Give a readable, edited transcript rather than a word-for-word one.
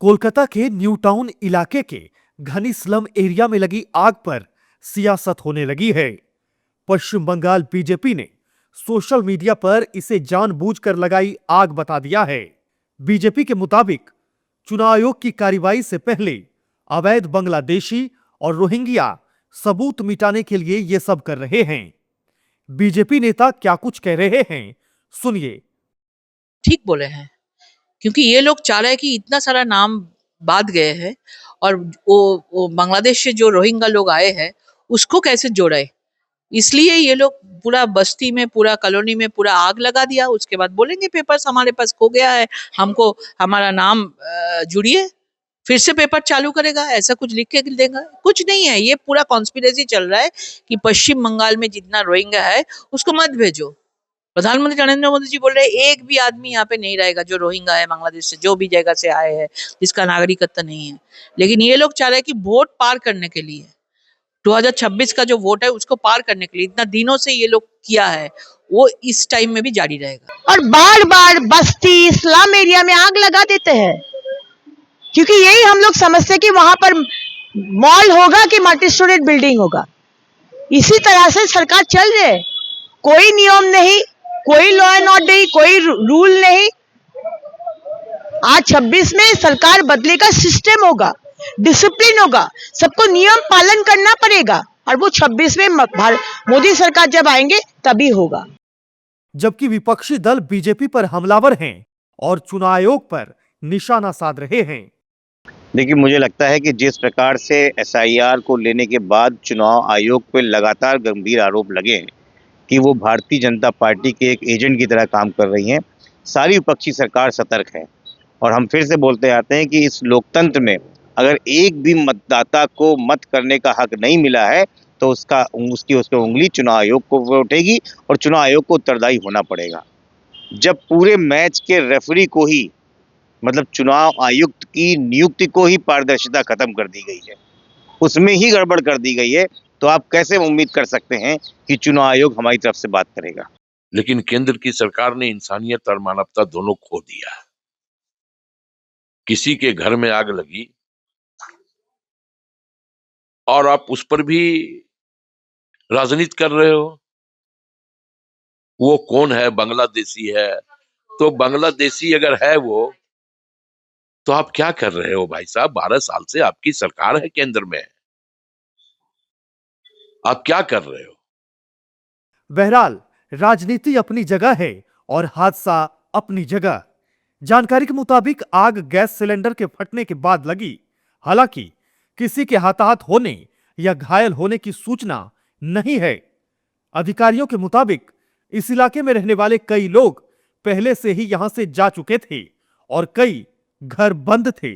कोलकाता के new town इलाके के घनी स्लम एरिया में लगी आग पर सियासत होने लगी है। पश्चिम बंगाल बीजेपी ने सोशल मीडिया पर इसे जानबूझकर लगाई आग बता दिया है। बीजेपी के मुताबिक चुनाव आयोग की कार्रवाई से पहले अवैध बांग्लादेशी और रोहिंग्या सबूत मिटाने के लिए ये सब कर रहे हैं। बीजेपी नेता क्या कुछ कह रहे हैं, सुनिए। ठीक बोले हैं, क्योंकि ये लोग चाह रहे हैं कि इतना सारा नाम बाद गए हैं और वो बांग्लादेश से जो रोहिंग्या लोग आए हैं उसको कैसे जोड़े। इसलिए ये लोग पूरा बस्ती में, पूरा कॉलोनी में पूरा आग लगा दिया। उसके बाद बोलेंगे पेपर्स हमारे पास खो गया है, हमको हमारा नाम जुड़िए, फिर से पेपर चालू करेगा, ऐसा कुछ लिख के देगा। कुछ नहीं है, ये पूरा कॉन्स्पिरेसी चल रहा है कि पश्चिम बंगाल में जितना रोहिंग्या है उसको मत भेजो। प्रधानमंत्री नरेंद्र मोदी जी बोल रहे हैं एक भी आदमी यहाँ पे नहीं रहेगा जो रोहिंग्या है, बांग्लादेश से जो भी जगह से आए हैं, जिसका नागरिकत्व नहीं है। लेकिन ये लोग चाह रहे हैं कि वोट पार करने के लिए, 2026 का जो वोट है उसको पार करने के लिए इतना दिनों से ये लोग किया है, वो इस टाइम में भी जारी रहेगा। और बार बार बस्ती स्लम एरिया में आग लगा देते हैं, क्योंकि यही हम लोग समझते हैं कि वहां पर मॉल होगा कि मल्टी स्टोरेज बिल्डिंग होगा। इसी तरह से सरकार चल रही है, कोई नियम नहीं, कोई लॉ एंड ऑर्डर नहीं, कोई रूल नहीं। आज 26 में सरकार बदलेगा, सिस्टम होगा, डिसिप्लिन होगा, सबको नियम पालन करना पड़ेगा और वो 26 में मोदी सरकार जब आएंगे तभी होगा। जबकि विपक्षी दल बीजेपी पर हमलावर हैं और चुनाव आयोग पर निशाना साध रहे हैं। देखिए, मुझे लगता है कि जिस प्रकार से एसआईआर को लेने के बाद चुनाव आयोग पर लगातार गंभीर आरोप लगे हैं कि वो भारतीय जनता पार्टी के एक एजेंट की तरह काम कर रही हैं, सारी विपक्षी सरकार सतर्क है। और हम फिर से बोलते आते हैं कि इस लोकतंत्र में अगर एक भी मतदाता को मत करने का हक नहीं मिला है तो उसकी उंगली चुनाव आयोग को उठेगी और चुनाव आयोग को उत्तरदायी होना पड़ेगा। जब पूरे मैच के रेफरी को ही, मतलब चुनाव आयुक्त की नियुक्ति को ही पारदर्शिता खत्म कर दी गई है, उसमें ही गड़बड़ कर दी गई है, तो आप कैसे उम्मीद कर सकते हैं कि चुनाव आयोग हमारी तरफ से बात करेगा। लेकिन केंद्र की सरकार ने इंसानियत और मानवता दोनों खो दिया। किसी के घर में आग लगी और आप उस पर भी राजनीति कर रहे हो। वो कौन है? बांग्लादेशी है। तो बांग्लादेशी अगर है वो, तो आप क्या कर रहे हो भाई साहब? 12 साल से आपकी सरकार है केंद्र में, आप क्या कर रहे हो? बहरहाल राजनीति अपनी जगह है और हादसा अपनी जगह। जानकारी के मुताबिक आग गैस सिलेंडर के फटने के बाद लगी। हालांकि किसी के हताहत होने या घायल होने की सूचना नहीं है। अधिकारियों के मुताबिक इस इलाके में रहने वाले कई लोग पहले से ही यहां से जा चुके थे और कई घर बंद थे।